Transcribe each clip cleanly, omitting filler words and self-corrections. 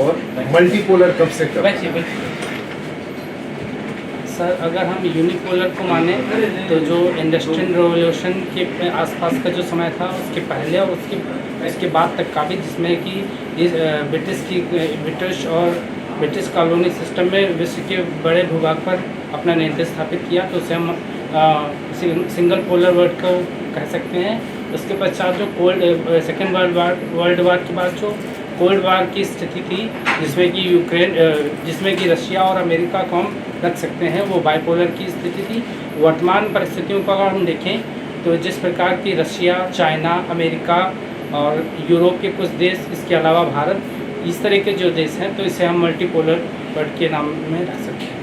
और मल्टीपोलर कब से कब? सर अगर हम यूनिपोलर को माने तो जो इंडस्ट्रियल रेवोल्यूशन के आसपास का जो समय था उसके पहले और उसके बाद तक का भी, जिसमें कि ब्रिटिश और ब्रिटिश कॉलोनी सिस्टम में विश्व के बड़े भूभाग पर अपना नियंत्रण स्थापित किया, तो उसे हम सिंगल पोलर वर्ल्ड को कह सकते हैं। उसके पश्चात जो सेकेंड वर्ल्ड वार के बाद जो कोल्ड वार की स्थिति थी, जिसमें कि रशिया और अमेरिका को हम रख सकते हैं, वो बाइपोलर की स्थिति थी। वर्तमान परिस्थितियों को अगर हम देखें तो जिस प्रकार की रशिया, चाइना, अमेरिका और यूरोप के कुछ देश, इसके अलावा भारत, इस तरह के जो देश हैं, तो इसे हम मल्टीपोलर वर्ल्ड के नाम में रख सकते हैं।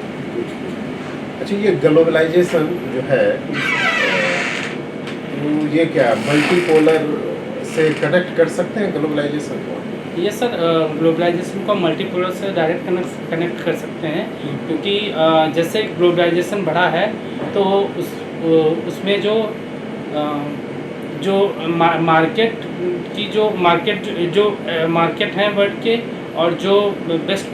अच्छा, ये ग्लोबलाइजेशन जो है ये क्या मल्टीपोलर से कनेक्ट कर सकते हैं ग्लोबलाइजेशन को? ये सर ग्लोबलाइजेशन को मल्टीपोलर से डायरेक्ट कनेक्ट कर सकते हैं, क्योंकि जैसे ग्लोबलाइजेशन बढ़ा है तो उसमें जो मार्केट हैं वर्ल्ड के, और जो बेस्ट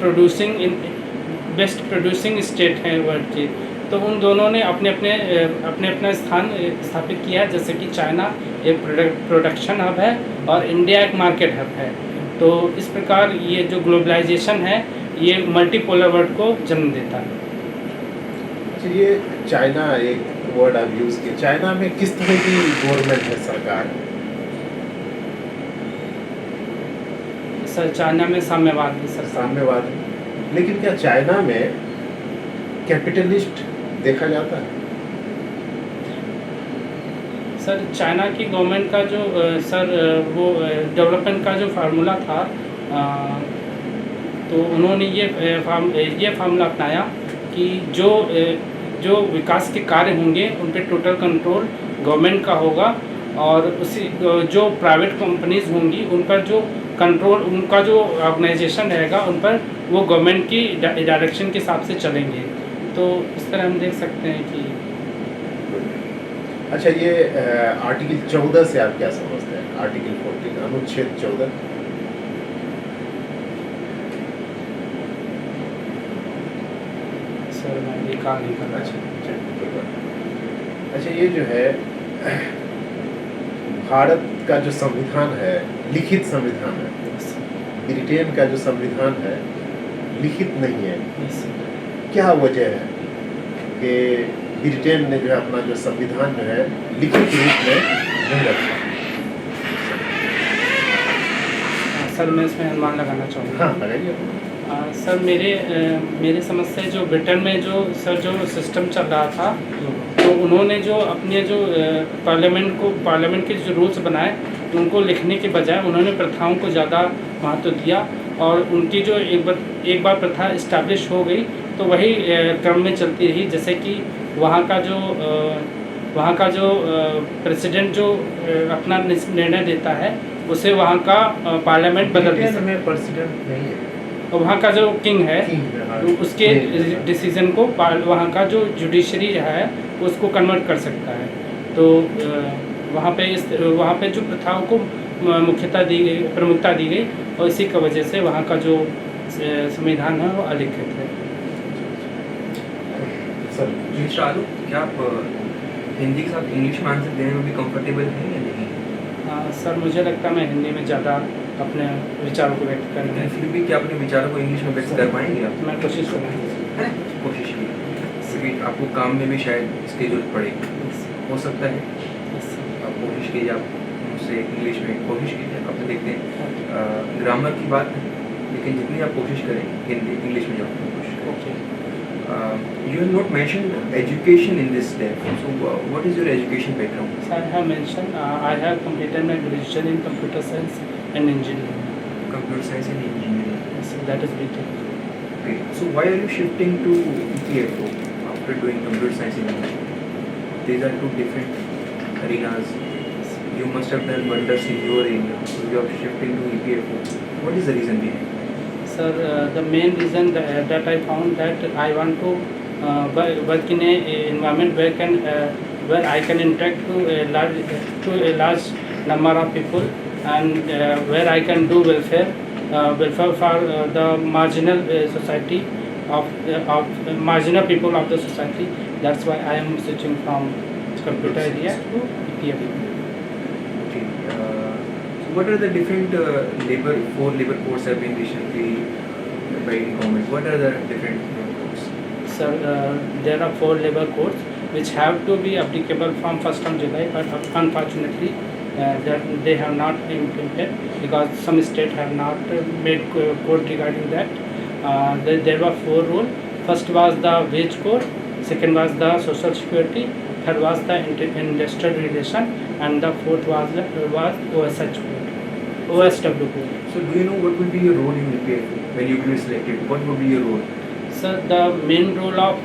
प्रोड्यूसिंग स्टेट हैं वर्ल्ड के, तो उन दोनों ने अपने स्थान स्थापित किया है। जैसे कि चाइना एक प्रोडक्शन हब है और इंडिया एक मार्केट हब है। तो इस प्रकार ये जो ग्लोबलाइजेशन है ये मल्टीपोलर वर्ल्ड को जन्म देता है। अच्छा, ये चाइना एक वर्ड आप यूज़ किया, चाइना में किस तरह की गवर्नमेंट है, सरकार? सर चाइना में साम्यवाद है सर। साम्यवाद है, लेकिन क्या चाइना में कैपिटलिस्ट देखा जाता है? सर चाइना की गवर्नमेंट का जो वो डेवलपमेंट का जो फार्मूला था, तो उन्होंने ये फार्मूला अपनाया कि जो विकास के कार्य होंगे उन पर टोटल कंट्रोल गवर्नमेंट का होगा, और उसी जो प्राइवेट कंपनीज होंगी उन पर जो कंट्रोल, उनका जो ऑर्गेनाइजेशन रहेगा उन पर वो गवर्नमेंट की डायरेक्शन के हिसाब से चलेंगे। तो इस तरह हम देख सकते हैं कि अच्छा, ये आर्टिकल 14 से आप क्या समझते हैं? आर्टिकल 14 अनुच्छेद 14। सर मैं निकाल नहीं कर रहा। अच्छा, ये जो है भारत का जो संविधान है, लिखित संविधान है, ब्रिटेन का जो संविधान है लिखित नहीं है। क्या वजह है कि ब्रिटेन ने जो है अपना जो संविधान जो है लिखित रूप में नहीं रखा? सर मैं इसमें अनुमान लगाना चाहूँगा। हाँ, लगाइए। सर मेरे समझ से जो ब्रिटेन में जो सिस्टम चल रहा था, तो उन्होंने जो अपने जो पार्लियामेंट के जो रूल्स बनाए उनको लिखने के बजाय उन्होंने प्रथाओं को ज़्यादा महत्व दिया, और उनकी जो एक बार प्रथा इस्टेब्लिश हो गई तो वही क्रम में चलती रही। जैसे कि वहाँ का जो प्रेसिडेंट जो अपना निर्णय देता है उसे वहाँ का पार्लियामेंट बदल देता है। प्रेसिडेंट नहीं है, और वहाँ का जो किंग है तो उसके डिसीजन को वहाँ का जो जुडिशरी है उसको कन्वर्ट कर सकता है। तो वहाँ पे जो प्रथाओं को प्रमुखता दी गई, और इसी की वजह से वहाँ का जो संविधान है वो अलिखित है। सर मिस्टर आलू, क्या आप हिंदी के साथ इंग्लिश में आंसर देने में भी कंफर्टेबल हैं या नहीं? सर मुझे लगता है मैं हिंदी में ज़्यादा अपने विचारों को व्यक्त करने में, फिर भी क्या अपने विचारों को इंग्लिश में व्यक्त कर पाएंगे आप? मैं कोशिश करूँगा। कोशिश की, क्योंकि आपको काम में भी शायद इसकी जरूरत पड़ेगी, हो सकता है। आप कोशिश कीजिए, आप मुझसे इंग्लिश में कोशिश कीजिए। आप तो देखते हैं ग्रामर की बात है, लेकिन जितनी आप कोशिश करें हिंदी इंग्लिश में जाओ कोशिश करें। Okay. You have not mentioned education in this step. So, what is your education background? So I have mentioned I have completed my graduation in computer science and engineering. Computer science and engineering. So that is BTech. Okay. So why are you shifting to EPFO after doing computer science and engineering? These are two different arenas. You must have done wonders in your area. So you are shifting to EPFO. What is the reason behind? Sir, the main reason that I found that I want to work in a environment where I can interact to a large number of people, and where I can do welfare welfare for the marginal society of marginal people of the society. That's why I am switching from computer area to PPF. Okay. So what are the different four labor codes have been recently by government? What are the different codes? So there are 4 labor codes which have to be applicable from 1st of July, but unfortunately that they have not implemented because some states have not made code regarding that. There were 4 rules. First was the wage code, second was the social security, third was the industrial relation, and the fourth was OSH code, OSW code. So do you know what will be your role in EPF when you will be selected? What will be your role? So the main role of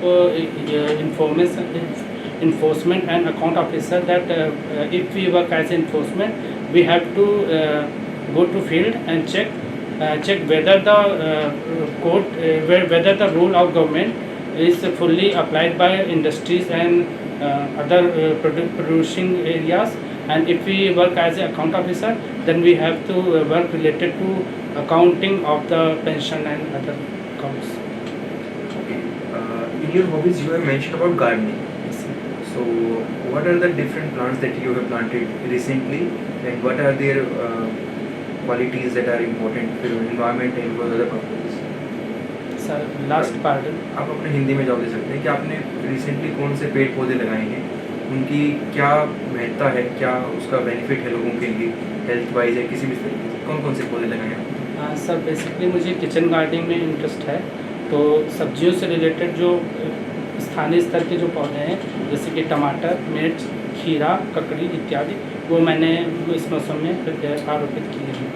enforcement and account officer, that if we work as enforcement, we have to go to field and check whether the code, whether the rule of government is fully applied by industries and other producing areas. And if we work as an account officer, then we have to work related to accounting of the pension and other accounts. Okay. In your hobbies, you have mentioned about gardening. So what are the different plants that you have planted recently, and what are their qualities that are important for your environment and for other purposes? Sir, last part. आप अपने हिंदी में जवाब दे सकते हैं कि आपने recently कौन से पेड़ पौधे लगाए हैं, उनकी क्या महत्ता है, क्या उसका बेनिफिट है लोगों के लिए, हेल्थ वाइज है, किसी भी तरीके से कौन कौन से पौधे लगाए हैं? सर बेसिकली मुझे किचन गार्डनिंग में इंटरेस्ट है, तो सब्जियों से रिलेटेड जो स्थानीय स्तर के जो पौधे हैं जैसे कि टमाटर, मिर्च, खीरा, ककड़ी इत्यादि, वो मैंने इस मौसम में आरोपित किए हैं।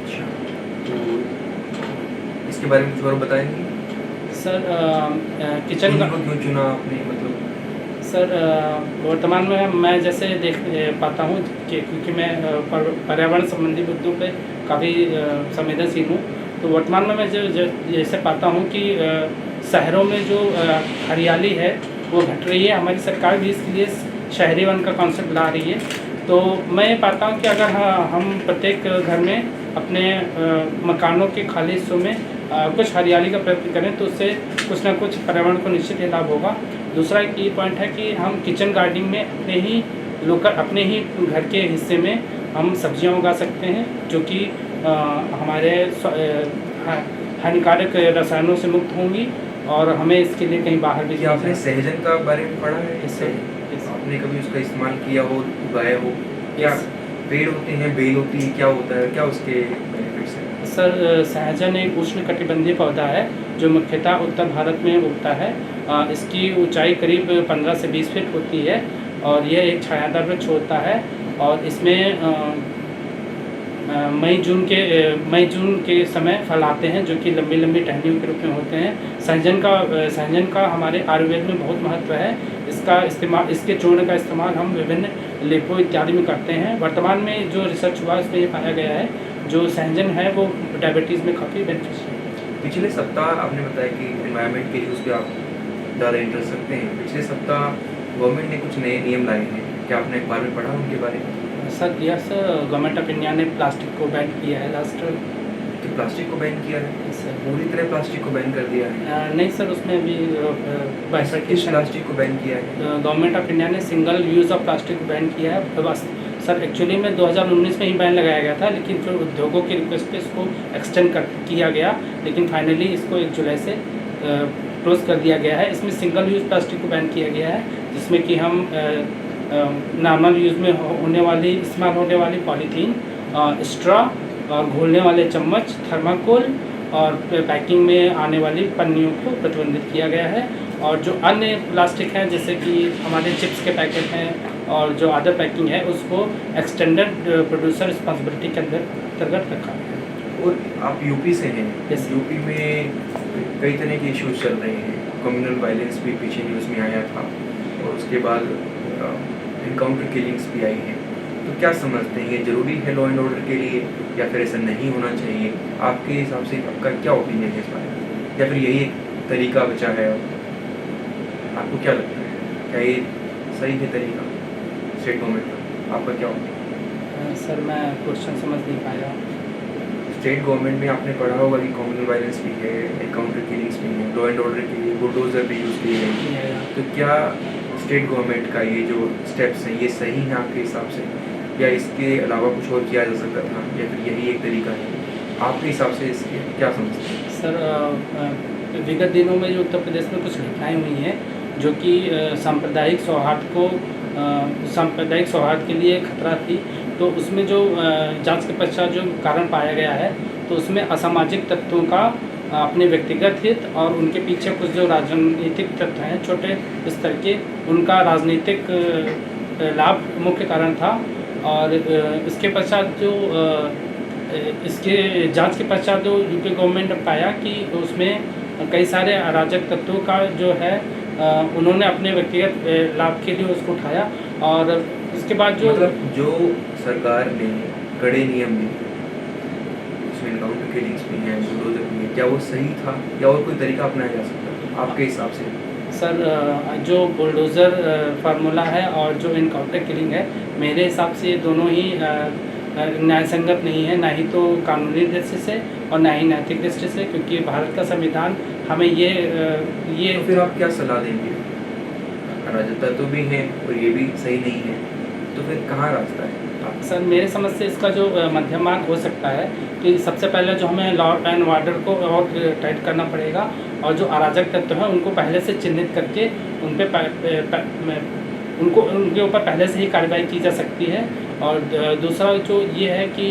अच्छा, तो इसके बारे में कुछ और बताएंगे? सर किचन इन्हीं को क्यों चुना आपने, मतलब? सर वर्तमान में मैं जैसे देख पाता हूँ कि क्योंकि मैं पर्यावरण संबंधी मुद्दों पे काफ़ी संवेदनशील हूँ, तो वर्तमान में मैं जैसे पाता हूँ कि शहरों में जो हरियाली है वो घट रही है। हमारी सरकार भी इसके लिए शहरी वन का कॉन्सेप्ट ला रही है। तो मैं ये पाता हूँ कि अगर हम प्रत्येक घर में अपने मकानों के खाली हिस्सों में कुछ हरियाली का प्रयत्न करें तो उससे कुछ ना कुछ पर्यावरण को निश्चित ही लाभ होगा। दूसरा एक ये पॉइंट है कि हम किचन गार्डनिंग में अपने ही घर के हिस्से में हम सब्जियां उगा सकते हैं जो कि हमारे हानिकारक रसायनों से मुक्त होंगी और हमें इसके लिए कहीं बाहर भी। आपने सहजन का बारे में पढ़ा है? इससे आपने कभी उसका इस्तेमाल किया हो, उगाया हो? क्या पेड़ होते हैं, बेल होती है, क्या होता है, क्या उसके बेनिफिट्स हैं? सर सहजन एक उष्णकटिबंधीय पौधा है जो मुख्यतः उत्तर भारत में उगता है। इसकी ऊंचाई करीब 15 से 20 फीट होती है और यह एक छायादार वृक्ष होता है और इसमें मई जून के समय फल आते हैं जो कि लंबी लंबी टहनियों के रूप में होते हैं। सहजन का हमारे आयुर्वेद में बहुत महत्व है। इसके चूर्ण का इस्तेमाल हम विभिन्न लेपों इत्यादि में करते हैं। वर्तमान में जो रिसर्च हुआ उसमें ये पाया गया है जो सहजन है वो डायबिटीज़ में काफ़ी बेनिफिशियल है। पिछले सप्ताह आपने बताया कि एनवायरनमेंट के लिए उस पर आप ज़्यादा इंटरेस्ट रखते हैं। पिछले सप्ताह गवर्नमेंट ने कुछ नए नियम लाए हैं, क्या आपने अखबार में पढ़ा उनके बारे में? Sir yes, government of India ने प्लास्टिक को बैन किया है लास्ट। तो प्लास्टिक को बैन किया है? पूरी तरह प्लास्टिक को बैन कर दिया है? नहीं सर, उसमें अभी किस प्लास्टिक को बैन किया है? गवर्नमेंट ऑफ इंडिया ने सिंगल यूज़ ऑफ प्लास्टिक को बैन किया है। बस सर एक्चुअली में 2019 में ही बैन लगाया गया था, लेकिन फिर उद्योगों की रिक्वेस्ट पे इसको एक्सटेंड किया गया, लेकिन फाइनली इसको 1 जुलाई से क्लोज कर दिया गया है। इसमें सिंगल यूज़ प्लास्टिक को बैन किया गया है जिसमें कि हम नॉर्मल यूज़ में इस्तेमाल होने वाली पॉलीथीन, स्ट्रॉ और घोलने वाले चम्मच, थर्माकोल और पैकिंग में आने वाली पन्नियों को प्रतिबंधित किया गया है। और जो अन्य प्लास्टिक हैं जैसे कि हमारे चिप्स के पैकेट हैं और जो अदर पैकिंग है उसको एक्सटेंडेड प्रोड्यूसर रिस्पॉन्सिबिलिटी के अंतर्गत रखा है। और आप यूपी से हैं? Yes. यूपी में कई तरह के इश्यूज चल रहे हैं। कम्युनल वायलेंस भी पीछे न्यूज़ में आया था और उसके बाद इनकाउंटर किलिंग्स भी आई हैं। तो क्या समझते हैं, ये ज़रूरी है लॉ एंड ऑर्डर के लिए या फिर ऐसा नहीं होना चाहिए? आपके हिसाब से आपका क्या ओपिनियन है इस बारे में, या फिर यही एक तरीका बचा है? आपको क्या लगता है, क्या ये सही है तरीका स्टेट गवर्नमेंट का? आपका क्या ओपिनियन? सर मैं क्वेश्चन समझ नहीं पाया। स्टेट गवर्नमेंट में आपने पढ़ा होगा कि कम्युनल वायलेंस भी है, एनकाउंटर किलिंग्स भी हैं, लॉ एंड ऑर्डर के लिए बुलडोजर भी यूज़ किए गए हैं। तो क्या स्टेट गवर्नमेंट का ये जो स्टेप्स हैं ये सही हैं आपके हिसाब से, या इसके अलावा कुछ और किया जा सकता था, या फिर यही एक तरीका है आपके हिसाब से? इसके क्या समझते हैं? सर विगत दिनों में जो उत्तर प्रदेश में कुछ घटनाएं हुई हैं जो कि सांप्रदायिक सौहार्द के लिए खतरा थी, तो उसमें जो जांच के पश्चात जो कारण पाया गया है तो उसमें असामाजिक तत्वों का अपने व्यक्तिगत हित और उनके पीछे कुछ जो राजनीतिक तत्व हैं छोटे स्तर के, उनका राजनीतिक लाभ मुख्य कारण था। और इसके पश्चात जो इसके जांच के पश्चात जो यूपी गवर्नमेंट ने पाया कि उसमें कई सारे अराजक तत्वों का जो है उन्होंने अपने व्यक्तिगत लाभ के लिए उसको उठाया। और उसके बाद जो मतलब जो सरकार ने कड़े नियम दिए, उसमें एनकाउंटर किलिंग्स भी हैं, बुलडोजर भी हैं, क्या वो सही था या और कोई तरीका अपनाया जा सकता है आपके हिसाब से? सर जो बुलडोज़र फार्मूला है और जो इनकाउंटर किलिंग है, मेरे हिसाब से ये दोनों ही न्याय संगत नहीं है, ना ही तो कानूनी दृष्टि से और ना ही नैतिक दृष्टि से, क्योंकि भारत का संविधान हमें ये तो फिर आप क्या सलाह देंगे? अराजकता तो भी है और ये भी सही नहीं है, तो फिर कहाँ रास्ता है? सर मेरे समझ से इसका जो मध्यम मार्ग हो सकता है कि सबसे पहले जो हमें लॉ एंड ऑर्डर को और टाइट करना पड़ेगा, और जो अराजक तत्व हैं उनको पहले से चिन्हित करके उनके ऊपर पहले से ही कार्रवाई की जा सकती है। और दूसरा जो ये है कि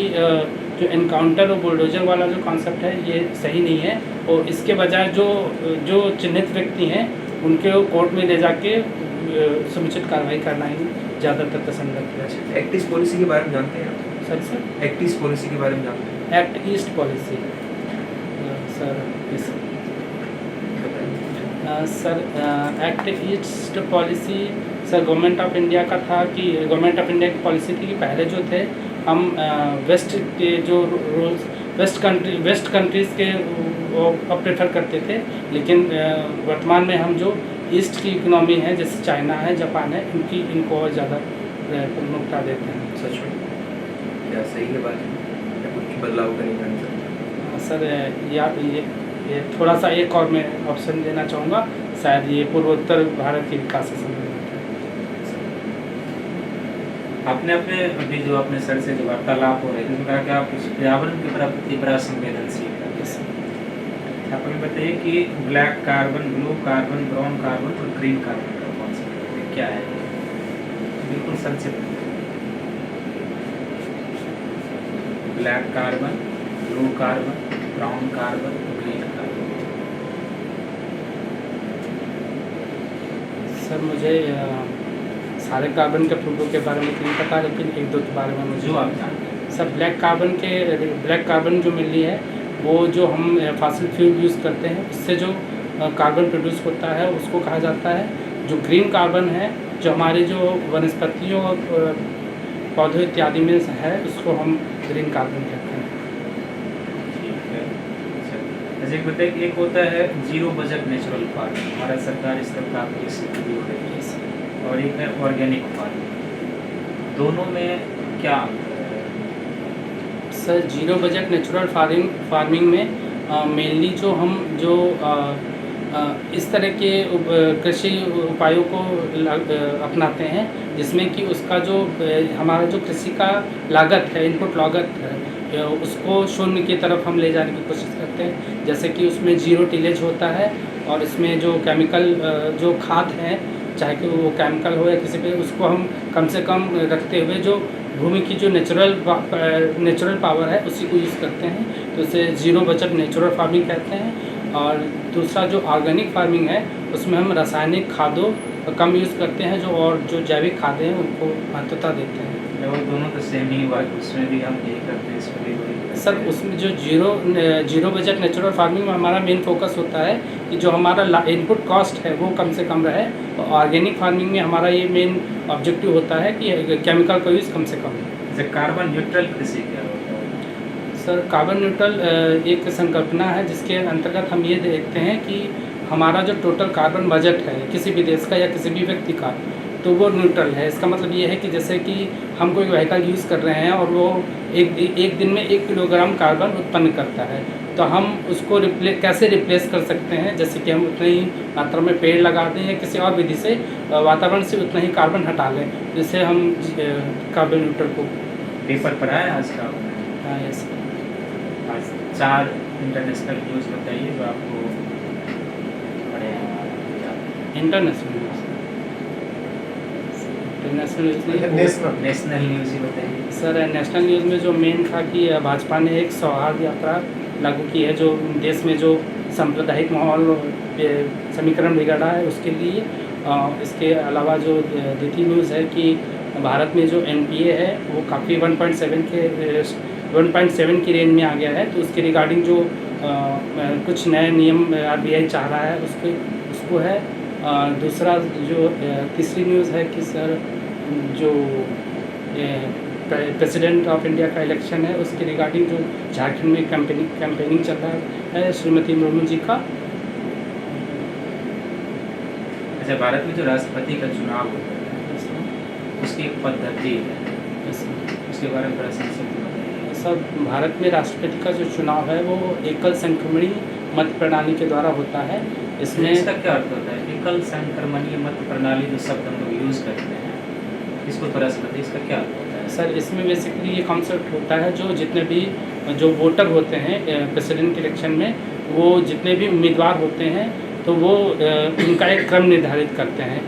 जो एनकाउंटर और बुलडोजर वाला जो कॉन्सेप्ट है ये सही नहीं है, और इसके बजाय जो चिन्हित व्यक्ति हैं उनके कोर्ट में ले जाके समुचित कार्रवाई करना ही ज़्यादातर पसंद करते हैं। एक्ट ईस्ट पॉलिसी के बारे में जानते हैं आप? सर एक्ट ईस्ट पॉलिसी के बारे में जानते हैं? Act east policy sir act east policy sir government of India का था कि गवर्नमेंट ऑफ इंडिया की पॉलिसी थी कि पहले जो थे हम वेस्ट के जो रूल्स वेस्ट कंट्रीज़ के वो प्रेफर करते थे, लेकिन वर्तमान में हम जो ईस्ट की इकोनॉमी है जैसे चाइना है, जापान है, इनको और ज़्यादा प्रमुखता देते हैं। सच में क्या सही है बात या कुछ बदलाव करने का नहीं? सर ये थोड़ा सा एक और मैं ऑप्शन देना चाहूँगा, शायद ये पूर्वोत्तर भारत के विकास से संबंधित है। आपने अभी जो अपने सर से जो वार्तालाप हो रहे थे उसमें कहा कि आप पर्यावरण के प्रति बड़ा संवेदनशील है। आप हमें बताइए कि black carbon, blue carbon, brown carbon और ग्रीन कार्बन का कॉन्सेप्ट क्या है? बिल्कुल संक्षिप्त। Black carbon, blue carbon, brown carbon, green carbon. Sir मुझे सारे कार्बन के फ्रूटों के बारे में नहीं पता, लेकिन एक दो के बारे में मुझे जो आप जानते हैं। सर ब्लैक कार्बन जो मिल रही है वो जो हम फॉसिल फ्यूल यूज़ करते हैं उससे जो कार्बन प्रोड्यूस होता है उसको कहा जाता है। जो ग्रीन कार्बन है जो हमारे जो वनस्पतियों और पौधों इत्यादि में है उसको हम ग्रीन कार्बन कहते हैं। ठीक है। अच्छा, जैसे बताइए कि एक होता है zero budget natural farming, Bharat सरकार इस तरह काफ़ी स्वीकृति हो रही है, और एक है ऑर्गेनिक फार्मिंग। दोनों में क्या अंतर है? Sir zero budget natural farming में मेनली जो हम इस तरह के कृषि उपायों को अपनाते हैं जिसमें कि उसका जो हमारा जो कृषि का लागत है, इनपुट लागत है, उसको शून्य की तरफ हम ले जाने की कोशिश करते हैं। जैसे कि उसमें जीरो टिलेज होता है, और इसमें जो केमिकल जो खाद है, चाहे कि वो केमिकल हो या किसी पे, उसको हम कम से कम रखते हुए जो भूमि की जो नेचुरल पावर है उसी को यूज़ करते हैं, तो इसे जीरो बजट नेचुरल फार्मिंग कहते हैं। और दूसरा जो ऑर्गेनिक फार्मिंग है उसमें हम रासायनिक खादों कम यूज़ करते हैं, जो जैविक खादें हैं उनको महत्वता देते हैं। वो दोनों तो सेम ही हुआ, उसमें भी हम यही करते हैं, इसमें भी वही। सर उसमें जो जीरो बजट नेचुरल फार्मिंग में हमारा मेन फोकस होता है कि जो हमारा इनपुट कॉस्ट है वो कम से कम रहे, और ऑर्गेनिक फार्मिंग में हमारा ये मेन ऑब्जेक्टिव होता है कि केमिकल का यूज़ कम से कम हो। जैसे कार्बन न्यूट्रल कृषि क्या होता है? सर कार्बन न्यूट्रल एक संकल्पना है जिसके अंतर्गत हम ये देखते हैं कि हमारा जो टोटल कार्बन बजट है किसी भी देश का या किसी भी व्यक्ति का, तो वो न्यूट्रल है। इसका मतलब ये है कि जैसे कि हम कोई व्हीकल यूज़ कर रहे हैं और वो एक दिन में 1 किलोग्राम कार्बन उत्पन्न करता है, तो हम उसको कैसे रिप्लेस कर सकते हैं, जैसे कि हम उतनी ही मात्रा में पेड़ लगा दें या किसी और विधि से वातावरण से उतना ही कार्बन हटा लें, जिससे हम कार्बन न्यूट्रल को पेपर पढ़ा है आज का? हाँ, यस। आज 4 इंटरनेशनल न्यूज़ बताइए जो आपको पढ़े हैं। इंटरनेशनल नेशनल न्यूज़ ही बताइए सर। नेशनल न्यूज़ में जो मेन था कि भाजपा ने एक सौहार्द यात्रा लागू की है, जो देश में जो सांप्रदायिक माहौल समीकरण बिगड़ा है उसके लिए। इसके अलावा जो द्वितीय न्यूज़ है कि भारत में जो NPA है वो काफ़ी 1.7 की रेंज में आ गया है, तो उसके रिगार्डिंग जो कुछ नए नियम RBI चाह रहा है उसको है। दूसरा जो तीसरी न्यूज़ है कि सर जो प्रेसिडेंट ऑफ इंडिया का इलेक्शन है उसके रिगार्डिंग जो झारखंड में कैंपेनिंग चल रहा है श्रीमती मुर्मू जी का। अच्छा, भारत में जो राष्ट्रपति का चुनाव होता है उसकी एक पद्धति है, उसके बारे में थोड़ा संक्षिप्त बताइए। सर, भारत में राष्ट्रपति का जो चुनाव है वो एकल संक्रमणी मत प्रणाली के द्वारा होता है। इसमें इसका क्या अर्थ होता है? एकल संक्रमणीय मत प्रणाली जो शब्द हम लोग यूज़ करते हैं, इसको थोड़ा सा बताइए, इसका क्या अर्थ होता है? सर, इसमें बेसिकली ये कॉन्सेप्ट होता है जो जितने भी जो वोटर होते हैं प्रेसिडेंट इलेक्शन में, वो जितने भी उम्मीदवार होते हैं तो वो उनका एक क्रम निर्धारित करते हैं,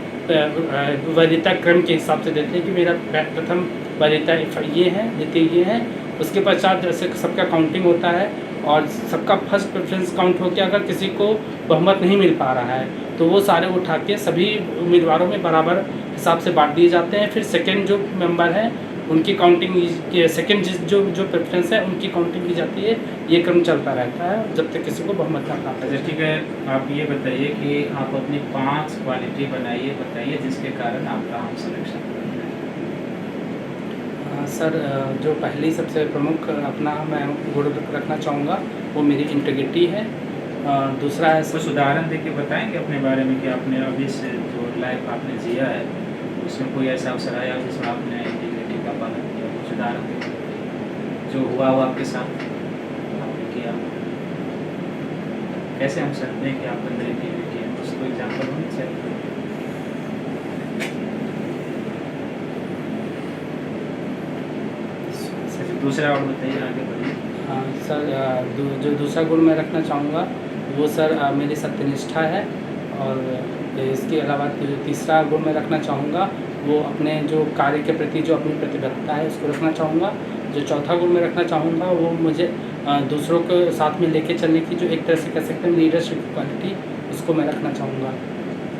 वरीयता क्रम के हिसाब से देते हैं कि मेरा प्रथम वरीयता ये है, द्वितीय ये है। उसके पश्चात जैसे सबका काउंटिंग होता है और सबका फर्स्ट प्रेफरेंस काउंट होकर अगर किसी को बहुमत नहीं मिल पा रहा है तो वो सारे उठा के सभी उम्मीदवारों में बराबर हिसाब से बांट दिए जाते हैं। फिर सेकंड जो मेंबर हैं उनकी काउंटिंग के सेकंड जो प्रेफरेंस है उनकी काउंटिंग की जाती है। ये क्रम चलता रहता है जब तक किसी को बहुमत ना प्राप्त हो। अच्छा, ठीक है, आप ये बताइए कि आप अपनी 5 क्वालिटी बताइए जिसके कारण आपका हम सिलेक्शन करेंगे। सर, जो पहली सबसे प्रमुख अपना मैं गुण रखना चाहूँगा वो मेरी इंटीग्रिटी है। दूसरा है कुछ उदाहरण देके बताएंगे अपने बारे में कि आपने अभी से जो लाइफ आपने जिया है उसमें कोई ऐसा अवसर आया जिसमें आपने इंटीग्रिटी का पालन किया? कुछ उदाहरण देके जो हुआ हो आपके साथ आपने किया, कैसे हम सकते हैं कि आपके अंदर इंटीग्रिटी है? उसको एग्जाम्पल होनी चाहिए। दूसरा और बताइए, आगे बढ़िए। हाँ सर, जो दूसरा गुण मैं रखना चाहूँगा वो सर मेरी सत्यनिष्ठा है। और इसके अलावा जो तीसरा गुण मैं रखना चाहूँगा वो अपने जो कार्य के प्रति जो अपनी प्रतिबद्धता है उसको रखना चाहूँगा। जो चौथा गुण मैं रखना चाहूँगा वो मुझे दूसरों को साथ में लेके चलने की जो एक तरह से कह सकते हैं लीडरशिप क्वालिटी, उसको मैं रखना चाहूँगा।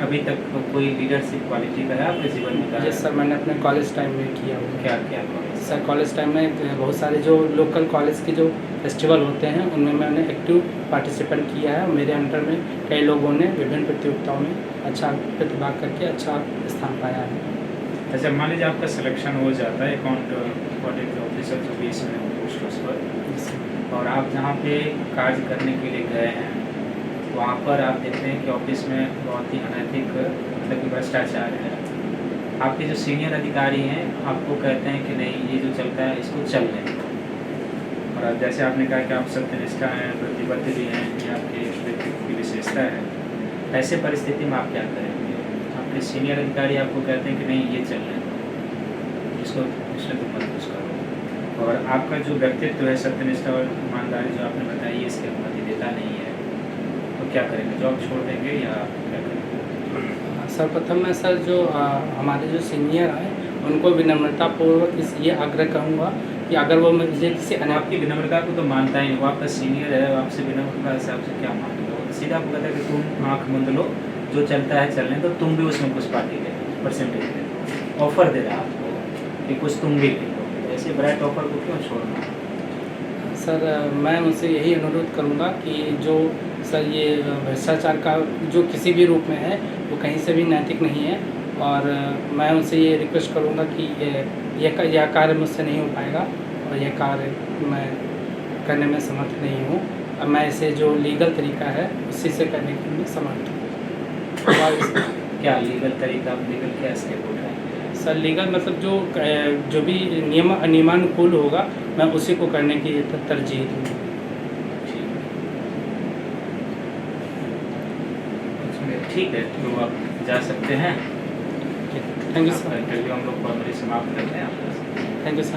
अभी तक कोई लीडरशिप क्वालिटी का है आपके जीवन में? जी सर, मैंने अपने कॉलेज टाइम में किया हुआ। क्या क्या? सर, कॉलेज टाइम में बहुत सारे जो लोकल कॉलेज के जो फेस्टिवल होते हैं उनमें मैंने एक्टिव पार्टिसिपेंट किया है। मेरे अंडर में कई लोगों ने विभिन्न प्रतियोगिताओं में अच्छा प्रतिभा करके अच्छा स्थान पाया है। अच्छा, मान लीजिए आपका सिलेक्शन हो जाता है अकाउंट ऑडिट ऑफिसर जो भी इसमें पोस्ट पर, और आप जहाँ पे कार्य करने के लिए गए हैं वहाँ पर आप देखते हैं कि ऑफिस में बहुत ही अनैतिक मतलब कि भ्रष्टाचार है। आपके जो सीनियर अधिकारी हैं आपको कहते हैं कि नहीं ये जो चलता है इसको चल लें, और अब जैसे आपने कहा कि आप सत्यनिष्ठा हैं, प्रतिबद्ध भी हैं, ये आपके व्यक्तित्व की विशेषता है। ऐसे परिस्थिति में आप क्या करेंगे? आपके सीनियर अधिकारी आपको कहते हैं कि नहीं ये चल लें, इसको इसमें तो मत कुछ करो, और आपका जो व्यक्तित्व है सत्यनिष्ठा और ईमानदारी जो आपने बताई इसकी अनुमति देता नहीं है, तो क्या करेंगे? जॉब छोड़ देंगे या क्या करेंगे? सर्वप्रथम मैं सर जो हमारे जो सीनियर हैं उनको विनम्रतापूर्वक ये आग्रह करूँगा कि अगर वो मुझे किसी आपकी विनम्रता को तो मानता ही नहीं, वो आपका सीनियर है, आपसे विनम्रता से आपसे क्या मांगेगा? वो सीधा आपको कहता है कि तुम आँख मूंद लो, जो चलता है चलने तो तुम भी उसमें कुछ पार्टी ले परसेंटेज ले, ऑफर दे रहा है आपको कि कुछ तुम भी ले लो, ऐसे ब्राइट ऑफर को क्यों छोड़ना? सर, मैं उनसे यही अनुरोध करूँगा कि जो सर ये भ्रष्टाचार का जो किसी भी रूप में है वो कहीं से भी नैतिक नहीं है, और मैं उनसे ये रिक्वेस्ट करूँगा कि यह कार्य मुझसे नहीं हो पाएगा और यह कार्य मैं करने में समर्थ नहीं हूँ। अब मैं इसे जो लीगल तरीका है उसी से करने के लिए समर्थ हूँ। क्या लीगल तरीका, लीगल क्या स्टेप उठाएंगे? सर लीगल मतलब जो भी नियमानुकूल होगा मैं उसी को करने की तरजीह दूँगा। ठीक है, तो आप जा सकते हैं। थैंक यू आपका सर। इंटरव्यू हम लोग फॉर्मली समाप्त करते हैं आपका। Thank you sir.